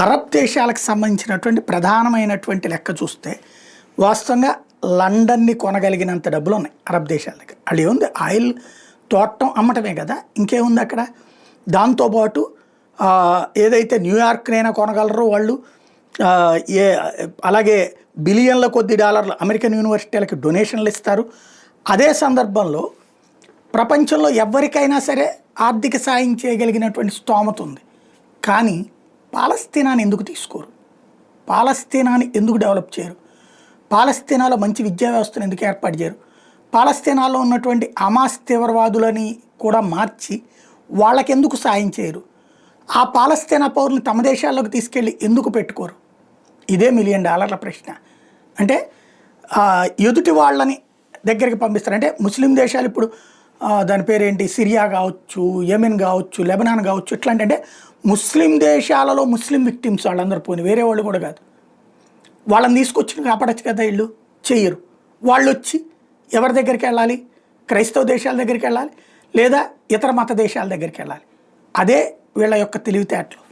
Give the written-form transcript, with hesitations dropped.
Arab దేశాలకు సంబంధించినటువంటి ప్రధానమైనటువంటి లెక్క చూస్తే వాస్తవంగా లండన్ని కొనగలిగినంత డబ్బులు ఉన్నాయి అరబ్ దేశాల దగ్గర. వాళ్ళు ఏముంది, ఆయిల్ తోటం అమ్మటమే కదా, ఇంకేముంది అక్కడ. దాంతోపాటు ఏదైతే న్యూయార్క్నైనా కొనగలరో వాళ్ళు, ఏ అలాగే బిలియన్ల కొద్ది డాలర్లు అమెరికన్ యూనివర్సిటీలకు డొనేషన్లు ఇస్తారు. అదే సందర్భంలో ప్రపంచంలో ఎవరికైనా సరే ఆర్థిక సాయం చేయగలిగినటువంటి స్తోమత ఉంది. కానీ పాలస్తీనాని ఎందుకు తీసుకోరు? పాలస్తీనాని ఎందుకు డెవలప్ చేయరు? పాలస్తీనాలో మంచి విద్యా వ్యవస్థను ఎందుకు ఏర్పాటు చేయరు? పాలస్తీనాలో ఉన్నటువంటి హమాస్ తీవ్రవాదులని కూడా మార్చి వాళ్ళకెందుకు సాయం చేయరు? ఆ పాలస్తీనా పౌరులు తమ దేశాల్లోకి తీసుకెళ్ళి ఎందుకు పెట్టుకోరు? ఇదే $1 మిలియన్ ప్రశ్న. అంటే ఎదుటి వాళ్ళని దగ్గరికి పంపిస్తారు. అంటే ముస్లిం దేశాలు ఇప్పుడు దాని పేరేంటి, సిరియా కావచ్చు, యెమెన్ కావచ్చు, లెబనాన్ కావచ్చు, ఇట్లాంటి అంటే ముస్లిం దేశాలలో ముస్లిం విక్టిమ్స్ వాళ్ళందరూ పోయి, వేరే వాళ్ళు కూడా కాదు. వాళ్ళని తీసుకొచ్చి కాపాడచ్చు కదా, వీళ్ళు చెయ్యరు. వాళ్ళు వచ్చి ఎవరి దగ్గరికి వెళ్ళాలి? క్రైస్తవ దేశాల దగ్గరికి వెళ్ళాలి, లేదా ఇతర మత దేశాల దగ్గరికి వెళ్ళాలి. అదే వీళ్ళ యొక్క తెలివితేటలు.